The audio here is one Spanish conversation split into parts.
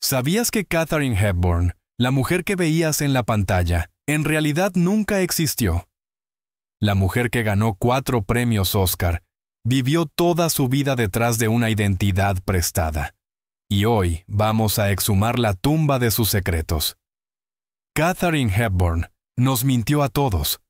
¿Sabías que Katharine Hepburn, la mujer que veías en la pantalla, en realidad nunca existió? La mujer que ganó 4 premios Oscar vivió toda su vida detrás de una identidad prestada. Y hoy vamos a exhumar la tumba de sus secretos. Katharine Hepburn nos mintió a todos.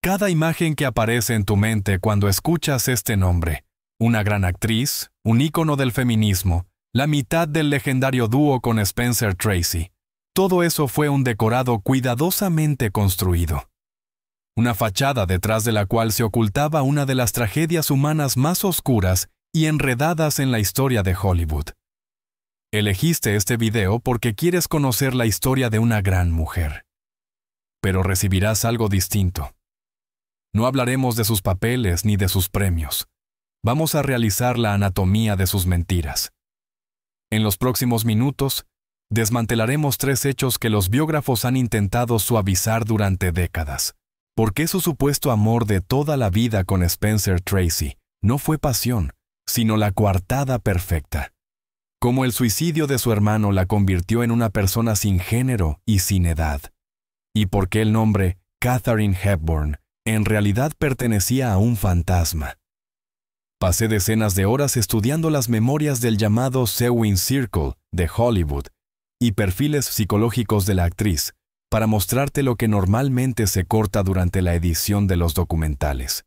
Cada imagen que aparece en tu mente cuando escuchas este nombre, una gran actriz, un ícono del feminismo, la mitad del legendario dúo con Spencer Tracy, todo eso fue un decorado cuidadosamente construido. Una fachada detrás de la cual se ocultaba una de las tragedias humanas más oscuras y enredadas en la historia de Hollywood. Elegiste este video porque quieres conocer la historia de una gran mujer. Pero recibirás algo distinto. No hablaremos de sus papeles ni de sus premios. Vamos a realizar la anatomía de sus mentiras. En los próximos minutos, desmantelaremos 3 hechos que los biógrafos han intentado suavizar durante décadas. ¿Por qué su supuesto amor de toda la vida con Spencer Tracy no fue pasión, sino la coartada perfecta? Cómo el suicidio de su hermano la convirtió en una persona sin género y sin edad. Y por qué el nombre Katharine Hepburn en realidad pertenecía a un fantasma. Pasé decenas de horas estudiando las memorias del llamado Sewing Circle de Hollywood y perfiles psicológicos de la actriz para mostrarte lo que normalmente se corta durante la edición de los documentales.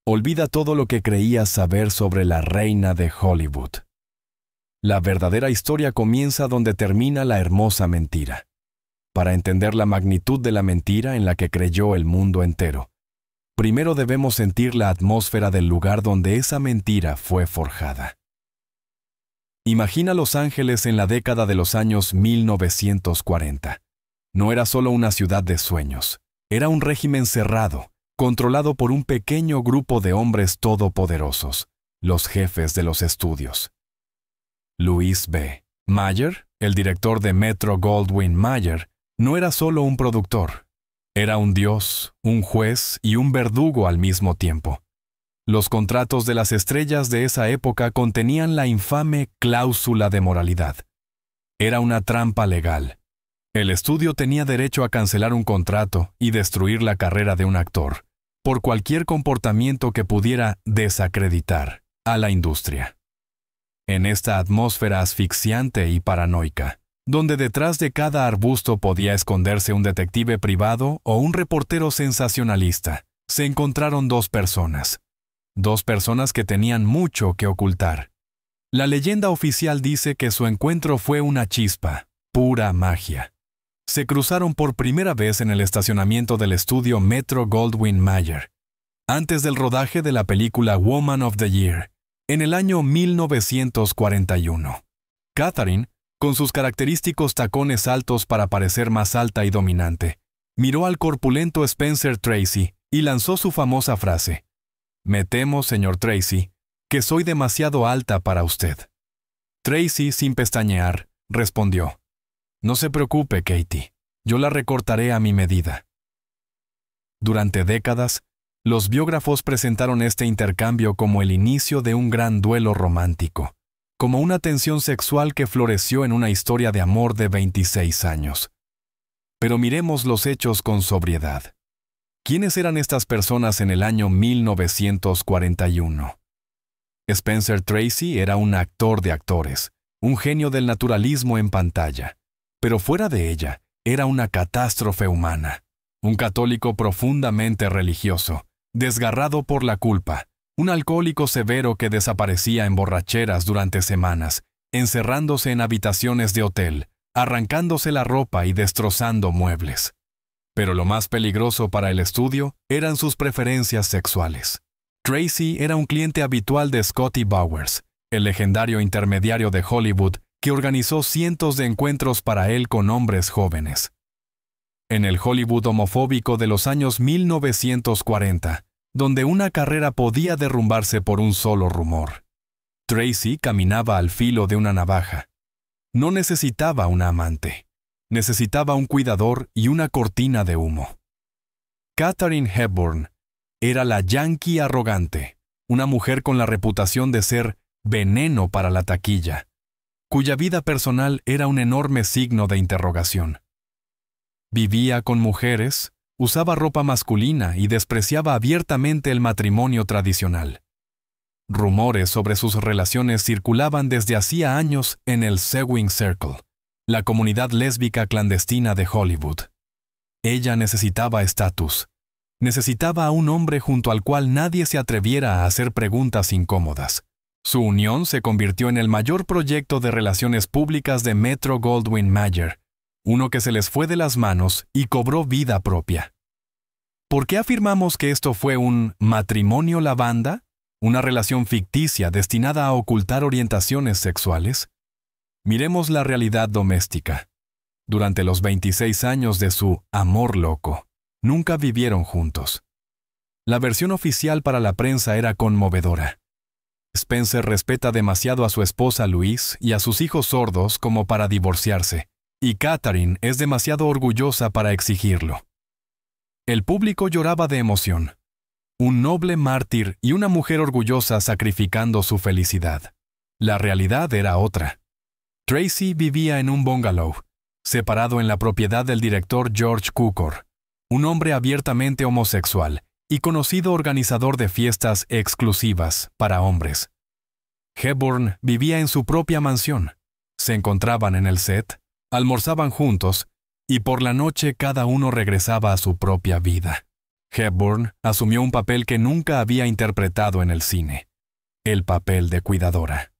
Olvida todo lo que creías saber sobre la reina de Hollywood. La verdadera historia comienza donde termina la hermosa mentira. Para entender la magnitud de la mentira en la que creyó el mundo entero, primero debemos sentir la atmósfera del lugar donde esa mentira fue forjada. Imagina Los Ángeles en la década de los años 1940. No era solo una ciudad de sueños, era un régimen cerrado, controlado por un pequeño grupo de hombres todopoderosos, los jefes de los estudios. Louis B. Mayer, el director de Metro-Goldwyn-Mayer, no era solo un productor. Era un dios, un juez y un verdugo al mismo tiempo. Los contratos de las estrellas de esa época contenían la infame cláusula de moralidad. Era una trampa legal. El estudio tenía derecho a cancelar un contrato y destruir la carrera de un actor, por cualquier comportamiento que pudiera desacreditar a la industria. En esta atmósfera asfixiante y paranoica, donde detrás de cada arbusto podía esconderse un detective privado o un reportero sensacionalista, se encontraron 2 personas. 2 personas que tenían mucho que ocultar. La leyenda oficial dice que su encuentro fue una chispa, pura magia. Se cruzaron por primera vez en el estacionamiento del estudio Metro-Goldwyn-Mayer, antes del rodaje de la película Woman of the Year, en el año 1941. Katharine, con sus característicos tacones altos para parecer más alta y dominante, miró al corpulento Spencer Tracy y lanzó su famosa frase: «Me temo, señor Tracy, que soy demasiado alta para usted». Tracy, sin pestañear, respondió: «No se preocupe, Katie, yo la recortaré a mi medida». Durante décadas, los biógrafos presentaron este intercambio como el inicio de un gran duelo romántico, como una tensión sexual que floreció en una historia de amor de 26 años. Pero miremos los hechos con sobriedad. ¿Quiénes eran estas personas en el año 1941? Spencer Tracy era un actor de actores, un genio del naturalismo en pantalla. Pero fuera de ella, era una catástrofe humana. Un católico profundamente religioso, desgarrado por la culpa, un alcohólico severo que desaparecía en borracheras durante semanas, encerrándose en habitaciones de hotel, arrancándose la ropa y destrozando muebles. Pero lo más peligroso para el estudio eran sus preferencias sexuales. Tracy era un cliente habitual de Scotty Bowers, el legendario intermediario de Hollywood que organizó cientos de encuentros para él con hombres jóvenes. En el Hollywood homofóbico de los años 1940, donde una carrera podía derrumbarse por un solo rumor, Tracy caminaba al filo de una navaja. No necesitaba una amante. Necesitaba un cuidador y una cortina de humo. Katharine Hepburn era la yankee arrogante, una mujer con la reputación de ser veneno para la taquilla. cuya vida personal era un enorme signo de interrogación. Vivía con mujeres, usaba ropa masculina y despreciaba abiertamente el matrimonio tradicional. Rumores sobre sus relaciones circulaban desde hacía años en el Sewing Circle, la comunidad lésbica clandestina de Hollywood. Ella necesitaba estatus. Necesitaba a un hombre junto al cual nadie se atreviera a hacer preguntas incómodas. Su unión se convirtió en el mayor proyecto de relaciones públicas de Metro-Goldwyn-Mayer, uno que se les fue de las manos y cobró vida propia. ¿Por qué afirmamos que esto fue un matrimonio lavanda? ¿Una relación ficticia destinada a ocultar orientaciones sexuales? Miremos la realidad doméstica. Durante los 26 años de su amor loco, nunca vivieron juntos. La versión oficial para la prensa era conmovedora. Spencer respeta demasiado a su esposa Louise y a sus hijos sordos como para divorciarse, y Catherine es demasiado orgullosa para exigirlo. El público lloraba de emoción. Un noble mártir y una mujer orgullosa sacrificando su felicidad. La realidad era otra. Tracy vivía en un bungalow, separado en la propiedad del director George Cukor, un hombre abiertamente homosexual y conocido organizador de fiestas exclusivas para hombres. Hepburn vivía en su propia mansión. Se encontraban en el set, almorzaban juntos, y por la noche cada uno regresaba a su propia vida. Hepburn asumió un papel que nunca había interpretado en el cine, el papel de cuidadora.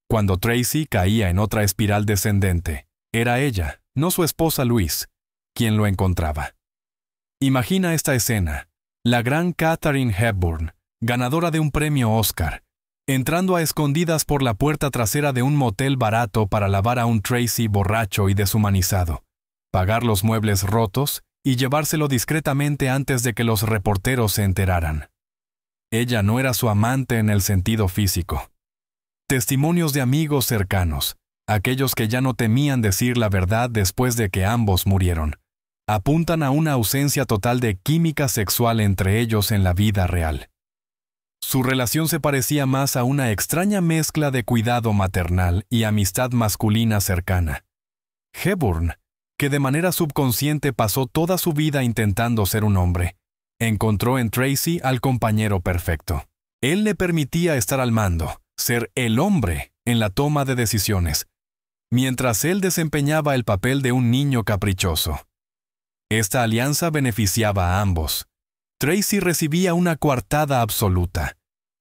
Cuando Tracy caía en otra espiral descendente, era ella, no su esposa Louise, quien lo encontraba. Imagina esta escena, la gran Katharine Hepburn, ganadora de un premio Oscar, entrando a escondidas por la puerta trasera de un motel barato para lavar a un Tracy borracho y deshumanizado, pagar los muebles rotos y llevárselo discretamente antes de que los reporteros se enteraran. Ella no era su amante en el sentido físico. Testimonios de amigos cercanos, aquellos que ya no temían decir la verdad después de que ambos murieron, apuntan a una ausencia total de química sexual entre ellos en la vida real. Su relación se parecía más a una extraña mezcla de cuidado maternal y amistad masculina cercana. Hepburn, que de manera subconsciente pasó toda su vida intentando ser un hombre, encontró en Tracy al compañero perfecto. Él le permitía estar al mando, ser el hombre en la toma de decisiones, mientras él desempeñaba el papel de un niño caprichoso. Esta alianza beneficiaba a ambos. Tracy recibía una coartada absoluta.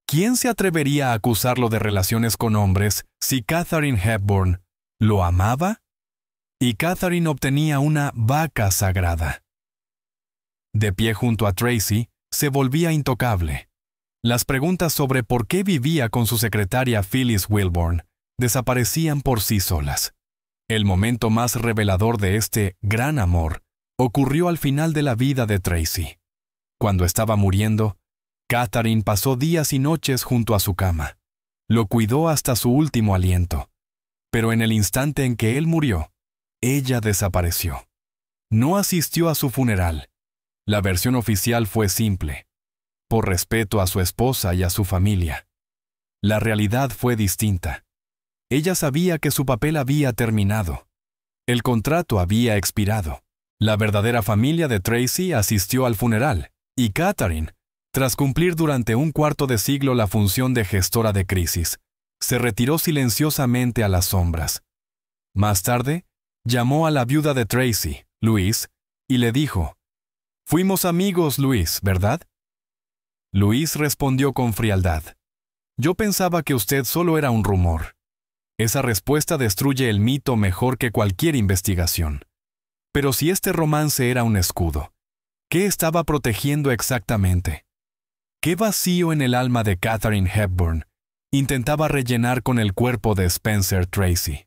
¿Quién se atrevería a acusarlo de relaciones con hombres si Katharine Hepburn lo amaba? Y Katharine obtenía una vaca sagrada. De pie junto a Tracy, se volvía intocable. Las preguntas sobre por qué vivía con su secretaria Phyllis Wilborn desaparecían por sí solas. El momento más revelador de este gran amor ocurrió al final de la vida de Tracy. Cuando estaba muriendo, Katharine pasó días y noches junto a su cama. Lo cuidó hasta su último aliento. Pero en el instante en que él murió, ella desapareció. No asistió a su funeral. La versión oficial fue simple, por respeto a su esposa y a su familia. La realidad fue distinta. Ella sabía que su papel había terminado. El contrato había expirado. La verdadera familia de Tracy asistió al funeral, y Katharine, tras cumplir durante un cuarto de siglo la función de gestora de crisis, se retiró silenciosamente a las sombras. Más tarde, llamó a la viuda de Tracy, Louise, y le dijo: «Fuimos amigos, Louise, ¿verdad?» Louise respondió con frialdad: «Yo pensaba que usted solo era un rumor». Esa respuesta destruye el mito mejor que cualquier investigación. Pero si este romance era un escudo, ¿qué estaba protegiendo exactamente? ¿Qué vacío en el alma de Katharine Hepburn intentaba rellenar con el cuerpo de Spencer Tracy?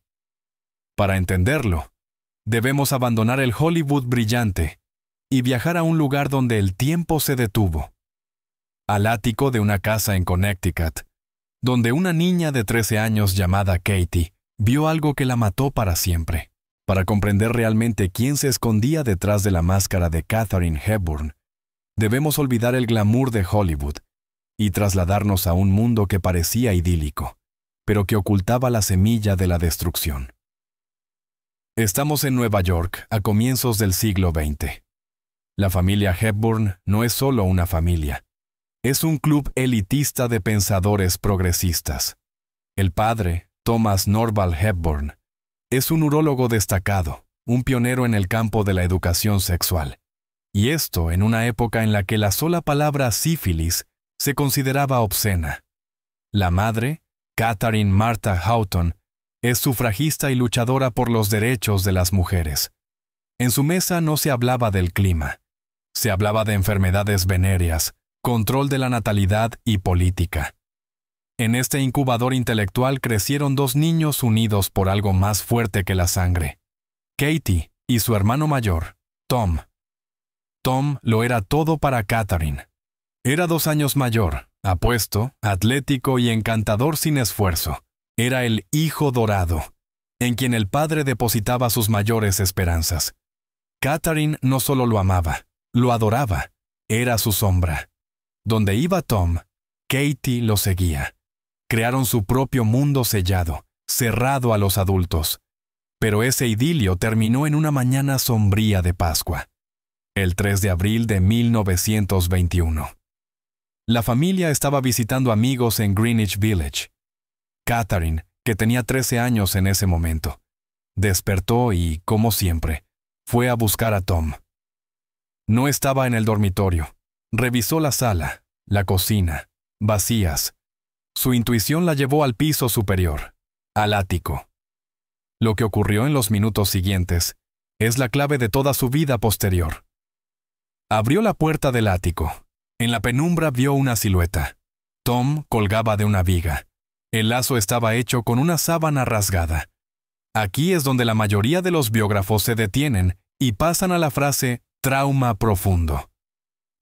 Para entenderlo, debemos abandonar el Hollywood brillante y viajar a un lugar donde el tiempo se detuvo. Al ático de una casa en Connecticut, donde una niña de 13 años llamada Katie vio algo que la mató para siempre. Para comprender realmente quién se escondía detrás de la máscara de Katharine Hepburn, debemos olvidar el glamour de Hollywood y trasladarnos a un mundo que parecía idílico, pero que ocultaba la semilla de la destrucción. Estamos en Nueva York a comienzos del siglo XX. La familia Hepburn no es solo una familia. Es un club elitista de pensadores progresistas. El padre, Thomas Norval Hepburn, es un urólogo destacado, un pionero en el campo de la educación sexual. Y esto en una época en la que la sola palabra sífilis se consideraba obscena. La madre, Catherine Martha Houghton, es sufragista y luchadora por los derechos de las mujeres. En su mesa no se hablaba del clima. Se hablaba de enfermedades venéreas, control de la natalidad y política. En este incubador intelectual crecieron dos niños unidos por algo más fuerte que la sangre. Katie y su hermano mayor, Tom. Tom lo era todo para Catherine. Era 2 años mayor, apuesto, atlético y encantador sin esfuerzo. Era el hijo dorado, en quien el padre depositaba sus mayores esperanzas. Catherine no solo lo amaba, lo adoraba. Era su sombra. Donde iba Tom, Katie lo seguía. Crearon su propio mundo sellado, cerrado a los adultos. Pero ese idilio terminó en una mañana sombría de Pascua, el 3 de abril de 1921. La familia estaba visitando amigos en Greenwich Village. Catherine, que tenía 13 años en ese momento, despertó y, como siempre, fue a buscar a Tom. No estaba en el dormitorio. Revisó la sala, la cocina, vacías. Su intuición la llevó al piso superior, al ático. Lo que ocurrió en los minutos siguientes es la clave de toda su vida posterior. Abrió la puerta del ático. En la penumbra vio una silueta. Tom colgaba de una viga. El lazo estaba hecho con una sábana rasgada. Aquí es donde la mayoría de los biógrafos se detienen y pasan a la frase trauma profundo.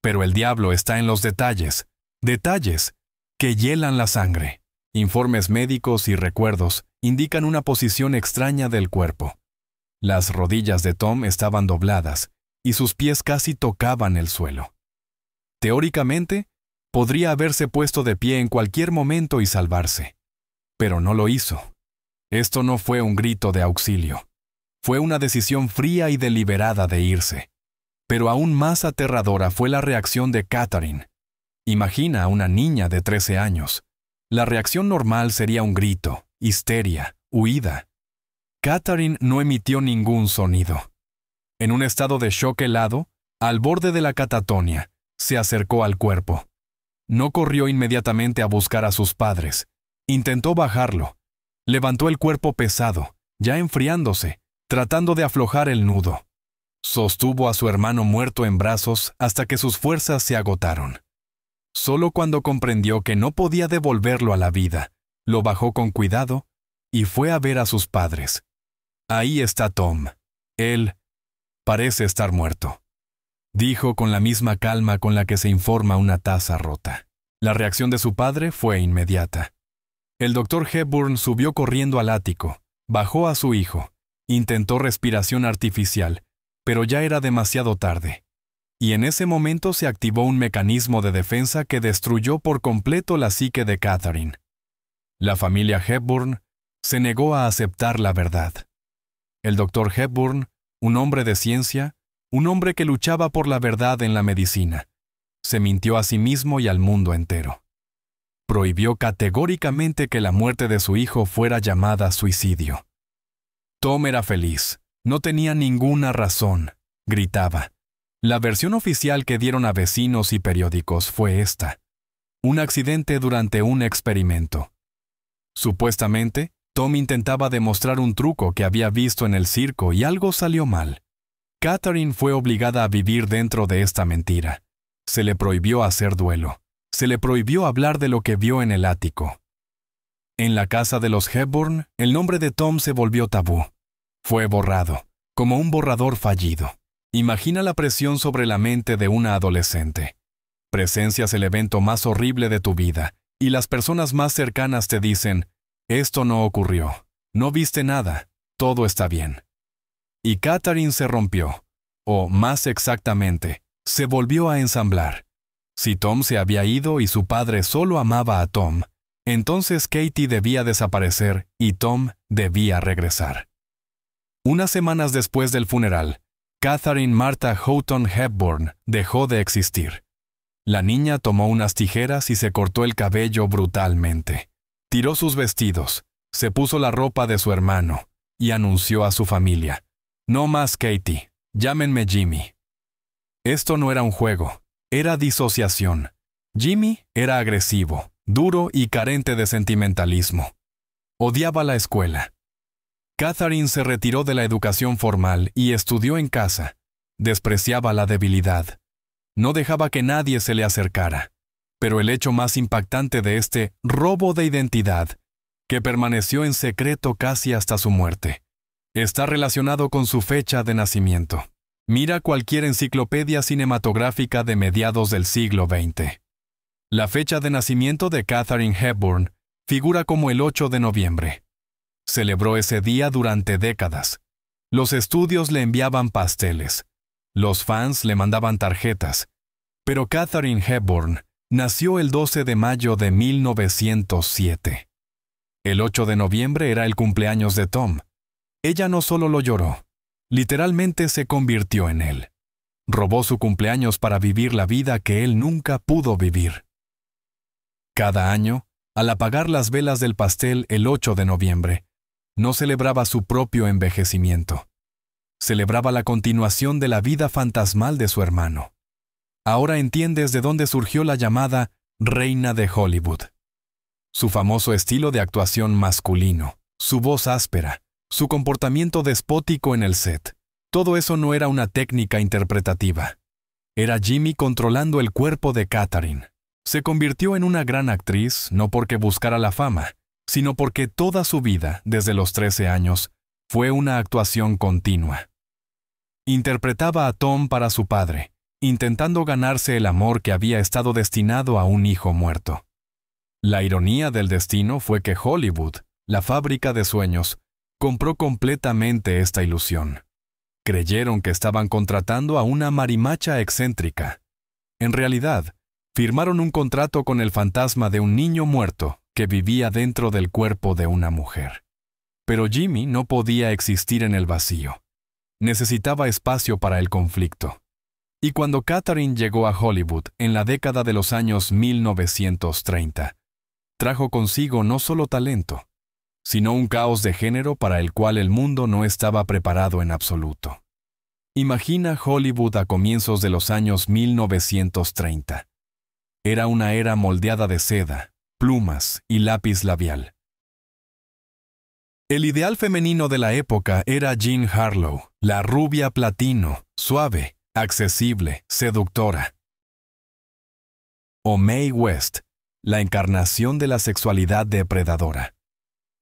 Pero el diablo está en los detalles, detalles que hielan la sangre. Informes médicos y recuerdos indican una posición extraña del cuerpo. Las rodillas de Tom estaban dobladas y sus pies casi tocaban el suelo. Teóricamente, podría haberse puesto de pie en cualquier momento y salvarse. Pero no lo hizo. Esto no fue un grito de auxilio. Fue una decisión fría y deliberada de irse. Pero aún más aterradora fue la reacción de Catherine. Imagina a una niña de 13 años. La reacción normal sería un grito, histeria, huida. Catherine no emitió ningún sonido. En un estado de shock helado, al borde de la catatonia, se acercó al cuerpo. No corrió inmediatamente a buscar a sus padres. Intentó bajarlo. Levantó el cuerpo pesado, ya enfriándose, tratando de aflojar el nudo. Sostuvo a su hermano muerto en brazos hasta que sus fuerzas se agotaron. Solo cuando comprendió que no podía devolverlo a la vida, lo bajó con cuidado y fue a ver a sus padres. Ahí está Tom. Él parece estar muerto, dijo con la misma calma con la que se informa una taza rota. La reacción de su padre fue inmediata. El doctor Hepburn subió corriendo al ático, bajó a su hijo, intentó respiración artificial, pero ya era demasiado tarde. Y en ese momento se activó un mecanismo de defensa que destruyó por completo la psique de Catherine. La familia Hepburn se negó a aceptar la verdad. El doctor Hepburn, un hombre de ciencia, un hombre que luchaba por la verdad en la medicina, se mintió a sí mismo y al mundo entero. Prohibió categóricamente que la muerte de su hijo fuera llamada suicidio. Tom era feliz, no tenía ninguna razón, gritaba. La versión oficial que dieron a vecinos y periódicos fue esta: un accidente durante un experimento. Supuestamente, Tom intentaba demostrar un truco que había visto en el circo y algo salió mal. Catherine fue obligada a vivir dentro de esta mentira. Se le prohibió hacer duelo. Se le prohibió hablar de lo que vio en el ático. En la casa de los Hepburn, el nombre de Tom se volvió tabú. Fue borrado, como un borrador fallido. Imagina la presión sobre la mente de una adolescente. Presencias el evento más horrible de tu vida, y las personas más cercanas te dicen, esto no ocurrió, no viste nada, todo está bien. Y Catherine se rompió, o más exactamente, se volvió a ensamblar. Si Tom se había ido y su padre solo amaba a Tom, Entonces Katie debía desaparecer y Tom debía regresar. Unas semanas después del funeral, Catherine Martha Houghton Hepburn dejó de existir. La niña tomó unas tijeras y se cortó el cabello brutalmente. Tiró sus vestidos, se puso la ropa de su hermano y anunció a su familia: «No más Katie, llámenme Jimmy». Esto no era un juego, era disociación. Jimmy era agresivo, duro y carente de sentimentalismo. Odiaba la escuela. Catherine se retiró de la educación formal y estudió en casa. Despreciaba la debilidad. No dejaba que nadie se le acercara. Pero el hecho más impactante de este robo de identidad, que permaneció en secreto casi hasta su muerte, está relacionado con su fecha de nacimiento. Mira cualquier enciclopedia cinematográfica de mediados del siglo XX. La fecha de nacimiento de Katharine Hepburn figura como el 8 de noviembre. Celebró ese día durante décadas. Los estudios le enviaban pasteles. Los fans le mandaban tarjetas. Pero Katharine Hepburn nació el 12 de mayo de 1907. El 8 de noviembre era el cumpleaños de Tom. Ella no solo lo lloró, literalmente se convirtió en él. Robó su cumpleaños para vivir la vida que él nunca pudo vivir. Cada año, al apagar las velas del pastel el 8 de noviembre, no celebraba su propio envejecimiento. Celebraba la continuación de la vida fantasmal de su hermano. Ahora entiendes de dónde surgió la llamada Reina de Hollywood. Su famoso estilo de actuación masculino, su voz áspera, su comportamiento despótico en el set. Todo eso no era una técnica interpretativa. Era Jimmy controlando el cuerpo de Catherine. Se convirtió en una gran actriz no porque buscara la fama, sino porque toda su vida, desde los 13 años, fue una actuación continua. Interpretaba a Tom para su padre, intentando ganarse el amor que había estado destinado a un hijo muerto. La ironía del destino fue que Hollywood, la fábrica de sueños, compró completamente esta ilusión. Creyeron que estaban contratando a una marimacha excéntrica. En realidad, firmaron un contrato con el fantasma de un niño muerto que vivía dentro del cuerpo de una mujer. Pero Jimmy no podía existir en el vacío. Necesitaba espacio para el conflicto. Y cuando Catherine llegó a Hollywood en la década de los años 1930, trajo consigo no solo talento, sino un caos de género para el cual el mundo no estaba preparado en absoluto. Imagina Hollywood a comienzos de los años 1930. Era una era moldeada de seda, plumas y lápiz labial. El ideal femenino de la época era Jean Harlow, la rubia platino, suave, accesible, seductora. O Mae West, la encarnación de la sexualidad depredadora.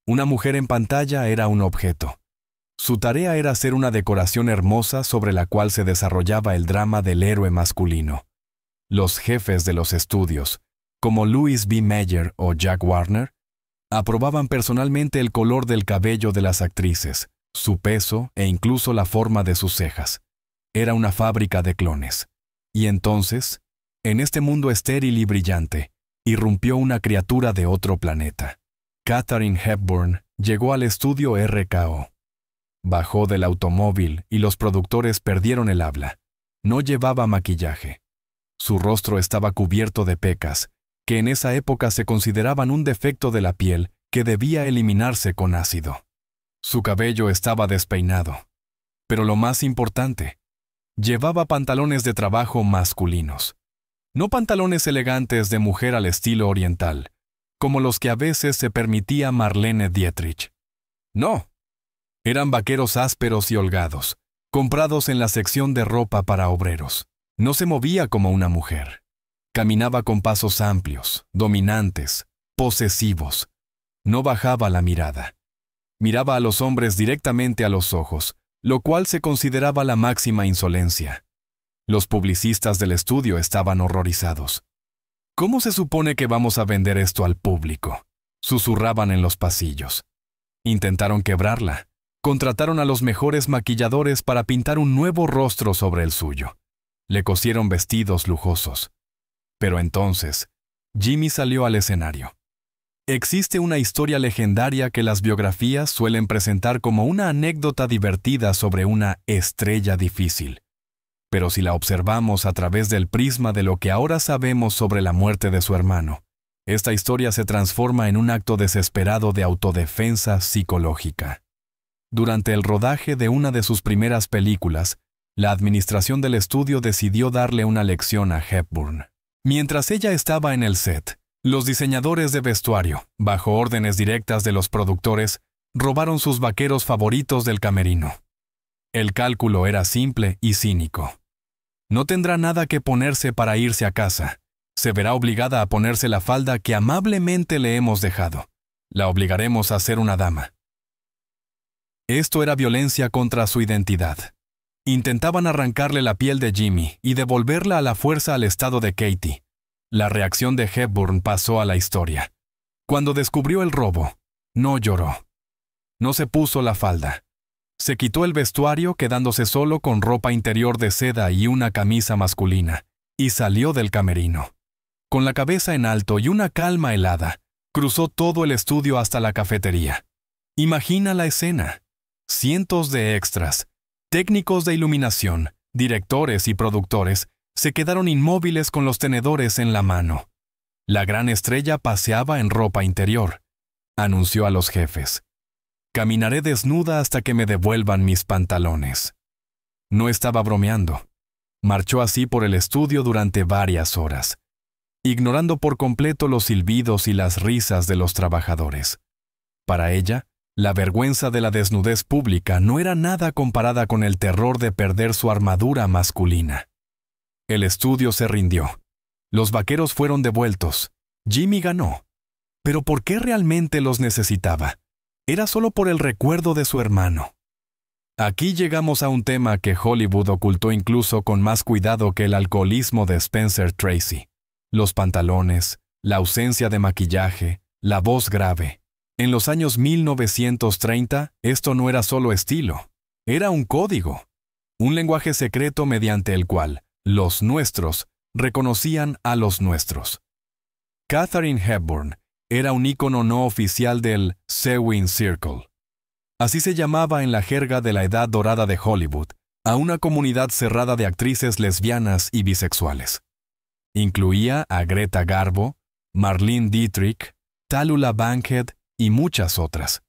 Una mujer en pantalla era un objeto. Su tarea era ser una decoración hermosa sobre la cual se desarrollaba el drama del héroe masculino. Los jefes de los estudios, como Louis B. Mayer o Jack Warner, aprobaban personalmente el color del cabello de las actrices, su peso e incluso la forma de sus cejas. Era una fábrica de clones. Y entonces, en este mundo estéril y brillante, irrumpió una criatura de otro planeta. Katharine Hepburn llegó al estudio RKO. Bajó del automóvil y los productores perdieron el habla. No llevaba maquillaje. Su rostro estaba cubierto de pecas, que en esa época se consideraban un defecto de la piel que debía eliminarse con ácido. Su cabello estaba despeinado. Pero lo más importante, llevaba pantalones de trabajo masculinos. No pantalones elegantes de mujer al estilo oriental, como los que a veces se permitía Marlene Dietrich. No. Eran vaqueros ásperos y holgados, comprados en la sección de ropa para obreros. No se movía como una mujer. Caminaba con pasos amplios, dominantes, posesivos. No bajaba la mirada. Miraba a los hombres directamente a los ojos, lo cual se consideraba la máxima insolencia. Los publicistas del estudio estaban horrorizados. ¿Cómo se supone que vamos a vender esto al público?, susurraban en los pasillos. Intentaron quebrarla. Contrataron a los mejores maquilladores para pintar un nuevo rostro sobre el suyo. Le cosieron vestidos lujosos. Pero entonces, Jimmy salió al escenario. Existe una historia legendaria que las biografías suelen presentar como una anécdota divertida sobre una estrella difícil. Pero si la observamos a través del prisma de lo que ahora sabemos sobre la muerte de su hermano, esta historia se transforma en un acto desesperado de autodefensa psicológica. Durante el rodaje de una de sus primeras películas, la administración del estudio decidió darle una lección a Hepburn. Mientras ella estaba en el set, los diseñadores de vestuario, bajo órdenes directas de los productores, robaron sus vaqueros favoritos del camerino. El cálculo era simple y cínico. No tendrá nada que ponerse para irse a casa. Se verá obligada a ponerse la falda que amablemente le hemos dejado. La obligaremos a ser una dama. Esto era violencia contra su identidad. Intentaban arrancarle la piel de Jimmy y devolverla a la fuerza al estado de Katie. La reacción de Hepburn pasó a la historia. Cuando descubrió el robo, no lloró. No se puso la falda. Se quitó el vestuario quedándose solo con ropa interior de seda y una camisa masculina, y salió del camerino. Con la cabeza en alto y una calma helada, cruzó todo el estudio hasta la cafetería. Imagina la escena. Cientos de extras, técnicos de iluminación, directores y productores se quedaron inmóviles con los tenedores en la mano. La gran estrella paseaba en ropa interior. Anunció a los jefes: «Caminaré desnuda hasta que me devuelvan mis pantalones». No estaba bromeando. Marchó así por el estudio durante varias horas, ignorando por completo los silbidos y las risas de los trabajadores. Para ella, la vergüenza de la desnudez pública no era nada comparada con el terror de perder su armadura masculina. El estudio se rindió. Los vaqueros fueron devueltos. Jimmy ganó. ¿Pero por qué realmente los necesitaba? Era solo por el recuerdo de su hermano. Aquí llegamos a un tema que Hollywood ocultó incluso con más cuidado que el alcoholismo de Spencer Tracy. Los pantalones, la ausencia de maquillaje, la voz grave. En los años 1930, esto no era solo estilo. Era un código. Un lenguaje secreto mediante el cual los nuestros reconocían a los nuestros. Katharine Hepburn era un ícono no oficial del Sewing Circle. Así se llamaba en la jerga de la edad dorada de Hollywood, a una comunidad cerrada de actrices lesbianas y bisexuales. Incluía a Greta Garbo, Marlene Dietrich, Tallulah Bankhead y muchas otras.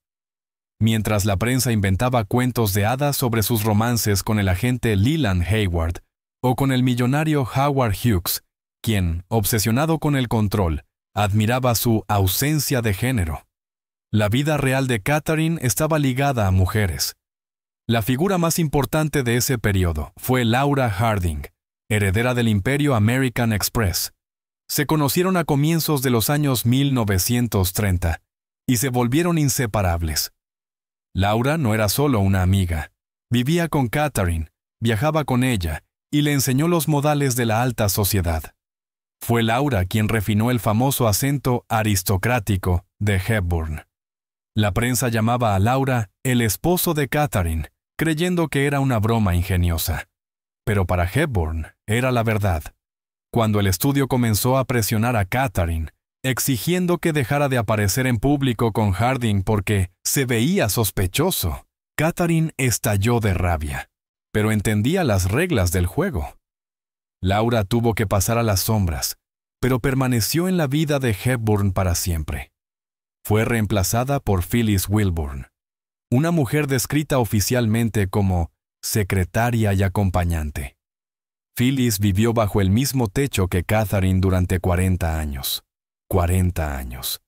Mientras la prensa inventaba cuentos de hadas sobre sus romances con el agente Leland Hayward o con el millonario Howard Hughes, quien, obsesionado con el control, admiraba su ausencia de género. La vida real de Katharine estaba ligada a mujeres. La figura más importante de ese periodo fue Laura Harding, heredera del imperio American Express. Se conocieron a comienzos de los años 1930 y se volvieron inseparables. Laura no era solo una amiga. Vivía con Katharine, viajaba con ella y le enseñó los modales de la alta sociedad. Fue Laura quien refinó el famoso acento aristocrático de Hepburn. La prensa llamaba a Laura el esposo de Katharine, creyendo que era una broma ingeniosa. Pero para Hepburn era la verdad. Cuando el estudio comenzó a presionar a Katharine, exigiendo que dejara de aparecer en público con Harding porque se veía sospechoso, Katharine estalló de rabia, pero entendía las reglas del juego. Laura tuvo que pasar a las sombras, pero permaneció en la vida de Hepburn para siempre. Fue reemplazada por Phyllis Wilburn, una mujer descrita oficialmente como secretaria y acompañante. Phyllis vivió bajo el mismo techo que Katharine durante 40 años. 40 años.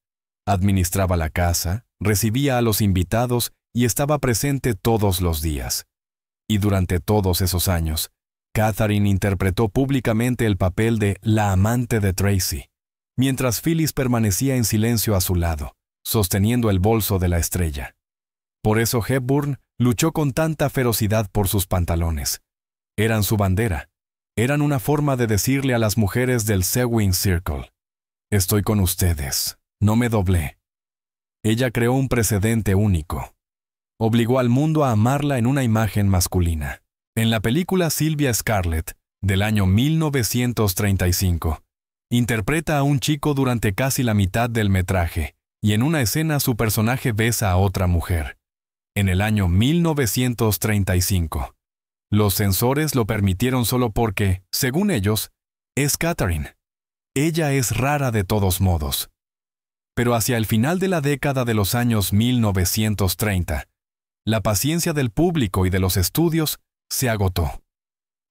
Administraba la casa, recibía a los invitados y estaba presente todos los días. Y durante todos esos años, Katharine interpretó públicamente el papel de la amante de Tracy, mientras Phyllis permanecía en silencio a su lado, sosteniendo el bolso de la estrella. Por eso Hepburn luchó con tanta ferocidad por sus pantalones. Eran su bandera. Eran una forma de decirle a las mujeres del Sewing Circle: «Estoy con ustedes, no me doblé». Ella creó un precedente único. Obligó al mundo a amarla en una imagen masculina. En la película Sylvia Scarlett, del año 1935, interpreta a un chico durante casi la mitad del metraje, y en una escena su personaje besa a otra mujer. En el año 1935. Los censores lo permitieron solo porque, según ellos, es Catherine. Ella es rara de todos modos. Pero hacia el final de la década de los años 1930, la paciencia del público y de los estudios se agotó.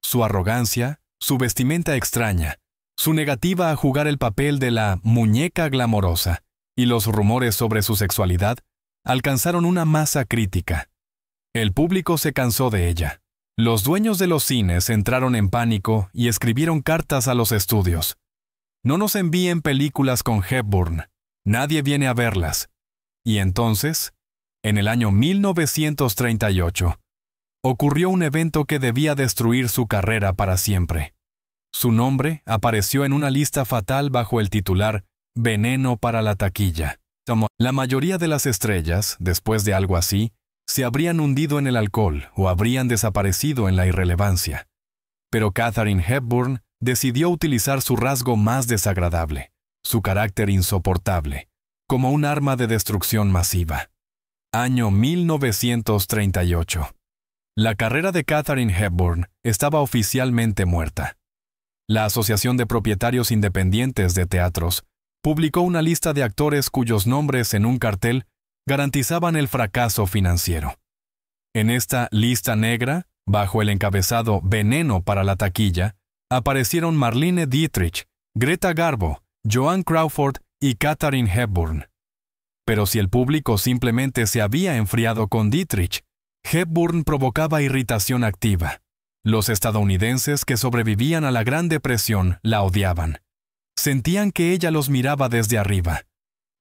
Su arrogancia, su vestimenta extraña, su negativa a jugar el papel de la muñeca glamorosa y los rumores sobre su sexualidad alcanzaron una masa crítica. El público se cansó de ella. Los dueños de los cines entraron en pánico y escribieron cartas a los estudios. No nos envíen películas con Hepburn. Nadie viene a verlas. Y entonces, en el año 1938, ocurrió un evento que debía destruir su carrera para siempre. Su nombre apareció en una lista fatal bajo el titular Veneno para la taquilla. La mayoría de las estrellas, después de algo así, se habrían hundido en el alcohol o habrían desaparecido en la irrelevancia. Pero Katharine Hepburn decidió utilizar su rasgo más desagradable, su carácter insoportable, como un arma de destrucción masiva. Año 1938. La carrera de Katharine Hepburn estaba oficialmente muerta. La Asociación de Propietarios Independientes de Teatros publicó una lista de actores cuyos nombres en un cartel garantizaban el fracaso financiero. En esta lista negra, bajo el encabezado Veneno para la taquilla, aparecieron Marlene Dietrich, Greta Garbo, Joan Crawford y Katharine Hepburn. Pero si el público simplemente se había enfriado con Dietrich, Hepburn provocaba irritación activa. Los estadounidenses que sobrevivían a la Gran Depresión la odiaban. Sentían que ella los miraba desde arriba.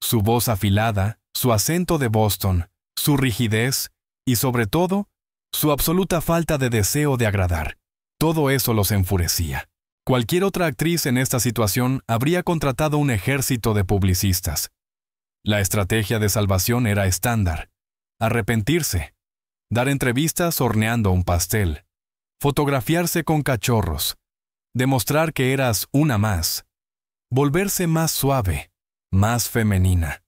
Su voz afilada, su acento de Boston, su rigidez y, sobre todo, su absoluta falta de deseo de agradar. Todo eso los enfurecía. Cualquier otra actriz en esta situación habría contratado un ejército de publicistas. La estrategia de salvación era estándar: arrepentirse, dar entrevistas horneando un pastel, fotografiarse con cachorros, demostrar que eras una más, volverse más suave, más femenina.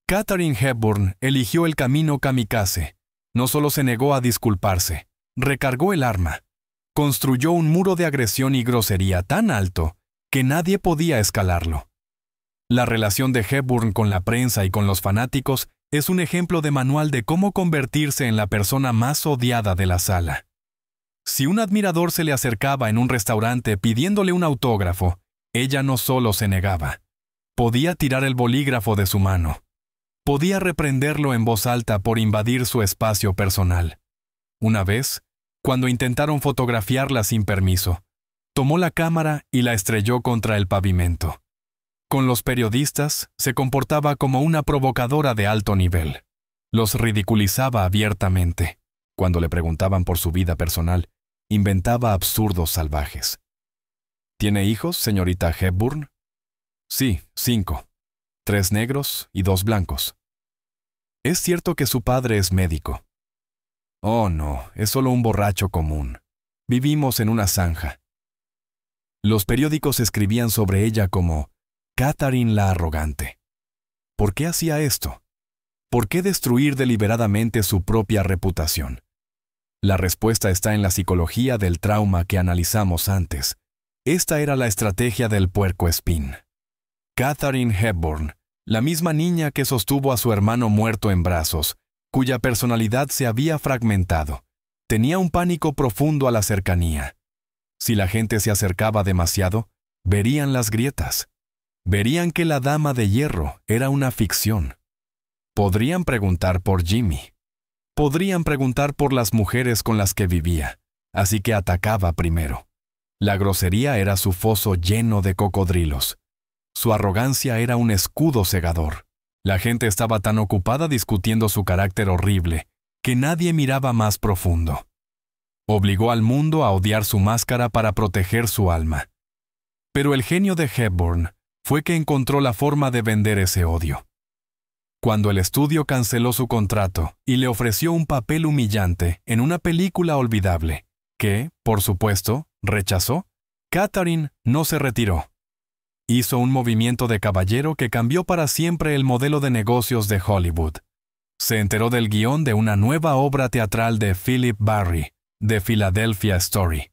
Katharine Hepburn eligió el camino kamikaze. No solo se negó a disculparse, recargó el arma, construyó un muro de agresión y grosería tan alto que nadie podía escalarlo. La relación de Hepburn con la prensa y con los fanáticos es un ejemplo de manual de cómo convertirse en la persona más odiada de la sala. Si un admirador se le acercaba en un restaurante pidiéndole un autógrafo, ella no solo se negaba. Podía tirar el bolígrafo de su mano. Podía reprenderlo en voz alta por invadir su espacio personal. Una vez, cuando intentaron fotografiarla sin permiso, tomó la cámara y la estrelló contra el pavimento. Con los periodistas se comportaba como una provocadora de alto nivel. Los ridiculizaba abiertamente. Cuando le preguntaban por su vida personal, inventaba absurdos salvajes. ¿Tiene hijos, señorita Hepburn? Sí, 5. 3 negros y 2 blancos. ¿Es cierto que su padre es médico? Oh, no, es solo un borracho común. Vivimos en una zanja. Los periódicos escribían sobre ella como Katharine la arrogante. ¿Por qué hacía esto? ¿Por qué destruir deliberadamente su propia reputación? La respuesta está en la psicología del trauma que analizamos antes. Esta era la estrategia del puercoespín. Katharine Hepburn, la misma niña que sostuvo a su hermano muerto en brazos, cuya personalidad se había fragmentado, tenía un pánico profundo a la cercanía. Si la gente se acercaba demasiado, verían las grietas. Verían que la dama de hierro era una ficción. Podrían preguntar por Jimmy. Podrían preguntar por las mujeres con las que vivía, así que atacaba primero. La grosería era su foso lleno de cocodrilos. Su arrogancia era un escudo cegador. La gente estaba tan ocupada discutiendo su carácter horrible que nadie miraba más profundo. Obligó al mundo a odiar su máscara para proteger su alma. Pero el genio de Hepburn fue que encontró la forma de vender ese odio. Cuando el estudio canceló su contrato y le ofreció un papel humillante en una película olvidable, que, por supuesto, rechazó, Katharine no se retiró. Hizo un movimiento de caballero que cambió para siempre el modelo de negocios de Hollywood. Se enteró del guión de una nueva obra teatral de Philip Barry, The Philadelphia Story.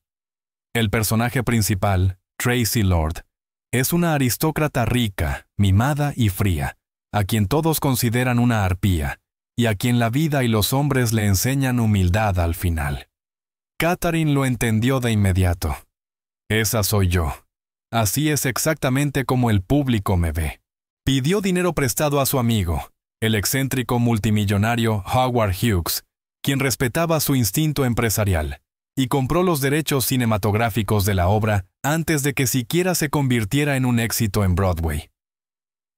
El personaje principal, Tracy Lord, es una aristócrata rica, mimada y fría, a quien todos consideran una arpía, y a quien la vida y los hombres le enseñan humildad al final. Catherine lo entendió de inmediato. Esa soy yo. Así es exactamente como el público me ve. Pidió dinero prestado a su amigo, el excéntrico multimillonario Howard Hughes, quien respetaba su instinto empresarial, y compró los derechos cinematográficos de la obra antes de que siquiera se convirtiera en un éxito en Broadway.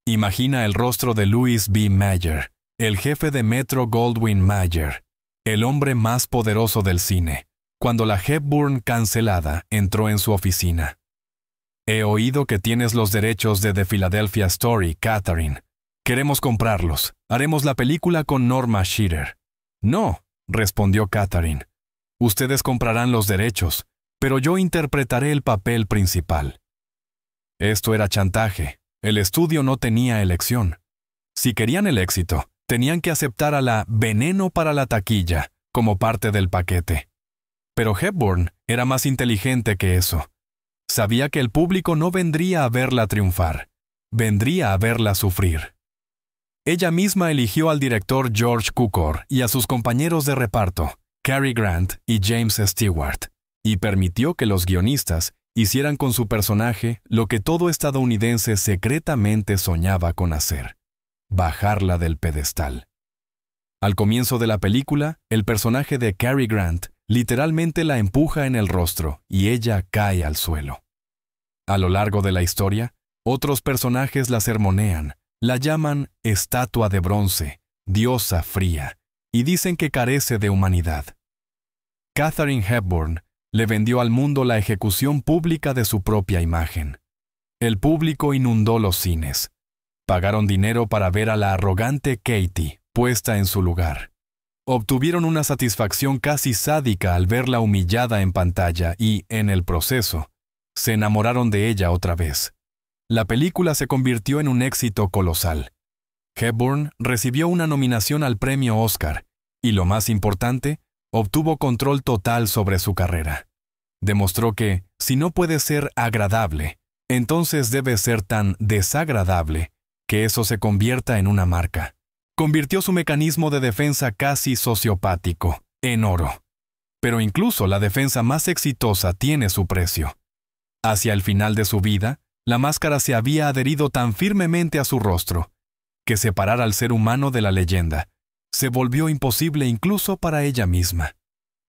Imagina el rostro de Louis B. Mayer, el jefe de Metro-Goldwyn-Mayer, el hombre más poderoso del cine, cuando la Hepburn cancelada entró en su oficina. He oído que tienes los derechos de The Philadelphia Story, Catherine. Queremos comprarlos. Haremos la película con Norma Shearer. No, respondió Catherine. Ustedes comprarán los derechos, pero yo interpretaré el papel principal. Esto era chantaje. El estudio no tenía elección. Si querían el éxito, tenían que aceptar a la veneno para la taquilla como parte del paquete. Pero Hepburn era más inteligente que eso. Sabía que el público no vendría a verla triunfar, vendría a verla sufrir. Ella misma eligió al director George Cukor y a sus compañeros de reparto, Cary Grant y James Stewart, y permitió que los guionistas hicieran con su personaje lo que todo estadounidense secretamente soñaba con hacer: bajarla del pedestal. Al comienzo de la película, el personaje de Cary Grant literalmente la empuja en el rostro y ella cae al suelo. A lo largo de la historia, otros personajes la sermonean, la llaman estatua de bronce, diosa fría, y dicen que carece de humanidad. Katharine Hepburn le vendió al mundo la ejecución pública de su propia imagen. El público inundó los cines. Pagaron dinero para ver a la arrogante Katie puesta en su lugar. Obtuvieron una satisfacción casi sádica al verla humillada en pantalla y, en el proceso, se enamoraron de ella otra vez. La película se convirtió en un éxito colosal. Hepburn recibió una nominación al premio Oscar y, lo más importante, obtuvo control total sobre su carrera. Demostró que, si no puede ser agradable, entonces debe ser tan desagradable que eso se convierta en una marca. Convirtió su mecanismo de defensa casi sociopático en oro. Pero incluso la defensa más exitosa tiene su precio. Hacia el final de su vida, la máscara se había adherido tan firmemente a su rostro que separar al ser humano de la leyenda se volvió imposible incluso para ella misma.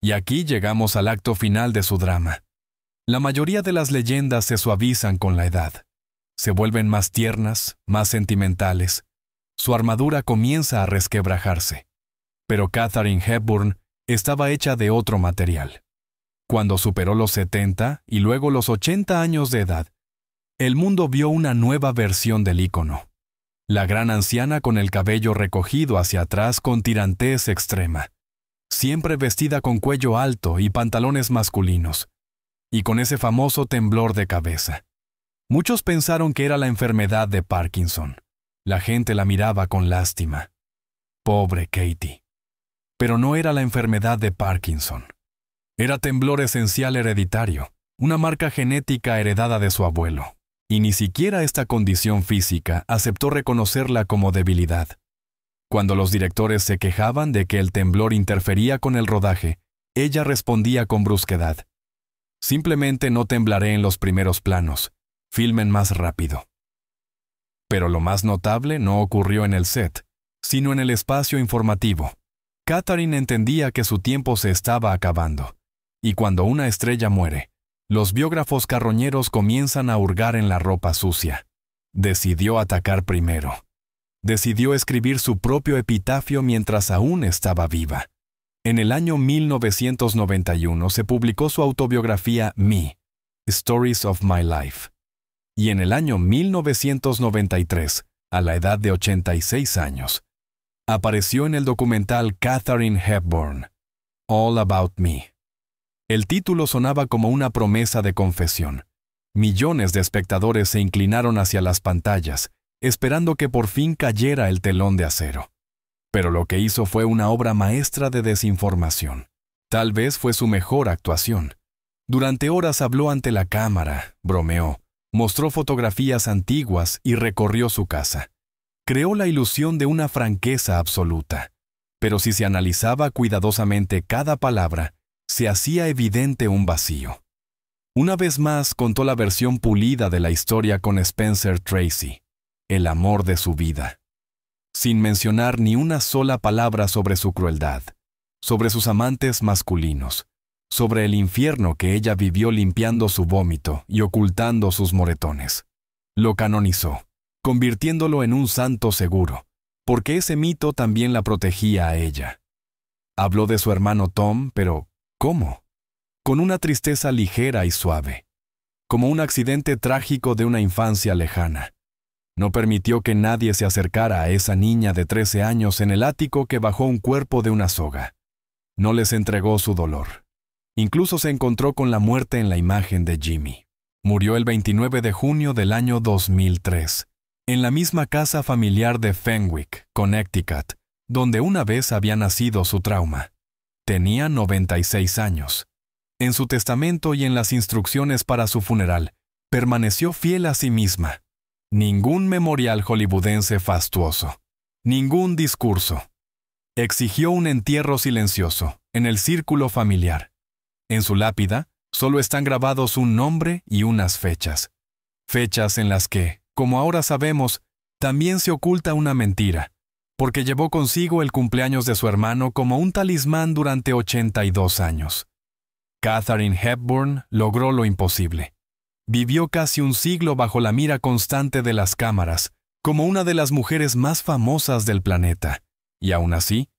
Y aquí llegamos al acto final de su drama. La mayoría de las leyendas se suavizan con la edad. Se vuelven más tiernas, más sentimentales. Su armadura comienza a resquebrajarse. Pero Katharine Hepburn estaba hecha de otro material. Cuando superó los 70 y luego los 80 años de edad, el mundo vio una nueva versión del ícono. La gran anciana con el cabello recogido hacia atrás con tirantez extrema, siempre vestida con cuello alto y pantalones masculinos, y con ese famoso temblor de cabeza. Muchos pensaron que era la enfermedad de Parkinson. La gente la miraba con lástima. Pobre Katie. Pero no era la enfermedad de Parkinson. Era temblor esencial hereditario, una marca genética heredada de su abuelo. Y ni siquiera esta condición física aceptó reconocerla como debilidad. Cuando los directores se quejaban de que el temblor interfería con el rodaje, ella respondía con brusquedad: simplemente no temblaré en los primeros planos. Filmen más rápido. Pero lo más notable no ocurrió en el set, sino en el espacio informativo. Katharine entendía que su tiempo se estaba acabando, y cuando una estrella muere, los biógrafos carroñeros comienzan a hurgar en la ropa sucia. Decidió atacar primero. Decidió escribir su propio epitafio mientras aún estaba viva. En el año 1991 se publicó su autobiografía Me, Stories of My Life. Y en el año 1993, a la edad de 86 años, apareció en el documental Katharine Hepburn, All About Me. El título sonaba como una promesa de confesión, Millones de espectadores se inclinaron hacia las pantallas, esperando que por fin cayera el telón de acero. Pero lo que hizo fue una obra maestra de desinformación. Tal vez fue su mejor actuación. Durante horas habló ante la cámara, bromeó, mostró fotografías antiguas y recorrió su casa. Creó la ilusión de una franqueza absoluta. Pero si se analizaba cuidadosamente cada palabra, se hacía evidente un vacío. Una vez más contó la versión pulida de la historia con Spencer Tracy, el amor de su vida, sin mencionar ni una sola palabra sobre su crueldad, sobre sus amantes masculinos, sobre el infierno que ella vivió limpiando su vómito y ocultando sus moretones. Lo canonizó, convirtiéndolo en un santo seguro, porque ese mito también la protegía a ella. Habló de su hermano Tom, pero ¿cómo? Con una tristeza ligera y suave, como un accidente trágico de una infancia lejana. No permitió que nadie se acercara a esa niña de 13 años en el ático que bajó un cuerpo de una soga. No les entregó su dolor. Incluso se encontró con la muerte en la imagen de Jimmy. Murió el 29 de junio del año 2003, en la misma casa familiar de Fenwick, Connecticut, donde una vez había nacido su trauma. Tenía 96 años. En su testamento y en las instrucciones para su funeral, permaneció fiel a sí misma. Ningún memorial hollywoodense fastuoso. Ningún discurso. Exigió un entierro silencioso, en el círculo familiar. En su lápida, solo están grabados un nombre y unas fechas. Fechas en las que, como ahora sabemos, también se oculta una mentira, porque llevó consigo el cumpleaños de su hermano como un talismán durante 82 años. Katharine Hepburn logró lo imposible. Vivió casi un siglo bajo la mira constante de las cámaras, como una de las mujeres más famosas del planeta, y aún así,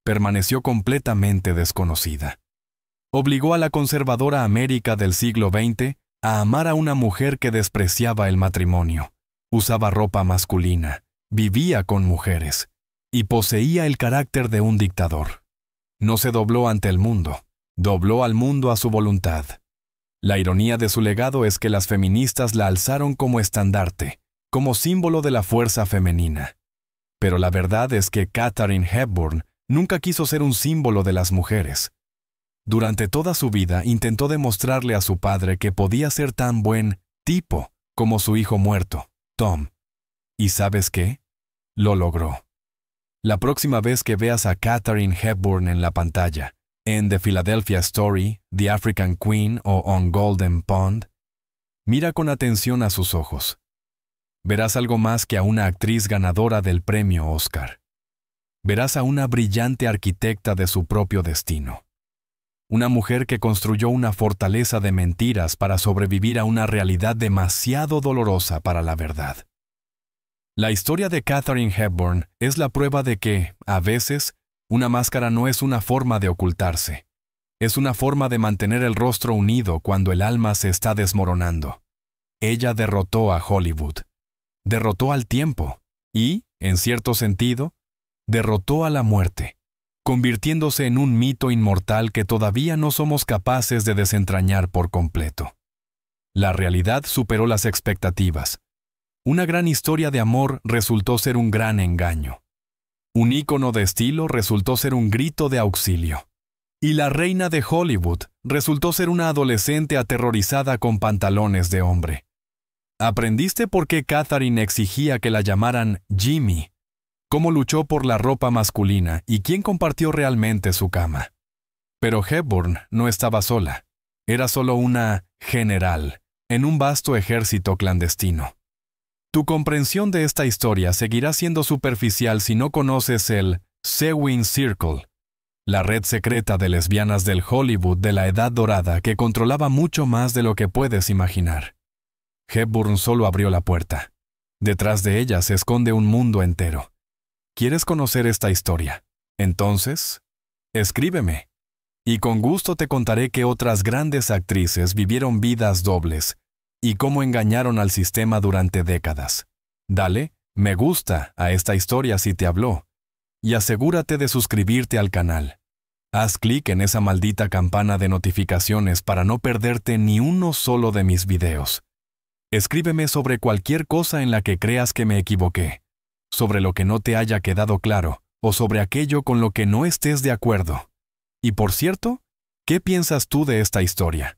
permaneció completamente desconocida. Obligó a la conservadora América del siglo XX a amar a una mujer que despreciaba el matrimonio, usaba ropa masculina, vivía con mujeres, y poseía el carácter de un dictador. No se dobló ante el mundo, dobló al mundo a su voluntad. La ironía de su legado es que las feministas la alzaron como estandarte, como símbolo de la fuerza femenina. Pero la verdad es que Katharine Hepburn nunca quiso ser un símbolo de las mujeres. Durante toda su vida intentó demostrarle a su padre que podía ser tan buen tipo como su hijo muerto, Tom. ¿Y sabes qué? Lo logró. La próxima vez que veas a Katharine Hepburn en la pantalla, en The Philadelphia Story, The African Queen o On Golden Pond, mira con atención a sus ojos. Verás algo más que a una actriz ganadora del premio Oscar. Verás a una brillante arquitecta de su propio destino. Una mujer que construyó una fortaleza de mentiras para sobrevivir a una realidad demasiado dolorosa para la verdad. La historia de Katharine Hepburn es la prueba de que, a veces, una máscara no es una forma de ocultarse. Es una forma de mantener el rostro unido cuando el alma se está desmoronando. Ella derrotó a Hollywood. Derrotó al tiempo y, en cierto sentido, derrotó a la muerte, convirtiéndose en un mito inmortal que todavía no somos capaces de desentrañar por completo. La realidad superó las expectativas. Una gran historia de amor resultó ser un gran engaño. Un ícono de estilo resultó ser un grito de auxilio. Y la reina de Hollywood resultó ser una adolescente aterrorizada con pantalones de hombre. ¿Aprendiste por qué Katharine exigía que la llamaran Jimmy? ¿Cómo luchó por la ropa masculina y quién compartió realmente su cama? Pero Hepburn no estaba sola. Era solo una general en un vasto ejército clandestino. Tu comprensión de esta historia seguirá siendo superficial si no conoces el Sewing Circle, la red secreta de lesbianas del Hollywood de la Edad Dorada que controlaba mucho más de lo que puedes imaginar. Hepburn solo abrió la puerta. Detrás de ella se esconde un mundo entero. ¿Quieres conocer esta historia? Entonces, escríbeme. Y con gusto te contaré que otras grandes actrices vivieron vidas dobles y cómo engañaron al sistema durante décadas. Dale me gusta a esta historia si te habló y asegúrate de suscribirte al canal. Haz clic en esa maldita campana de notificaciones para no perderte ni uno solo de mis videos. Escríbeme sobre cualquier cosa en la que creas que me equivoqué, sobre lo que no te haya quedado claro, o sobre aquello con lo que no estés de acuerdo. Y por cierto, ¿qué piensas tú de esta historia?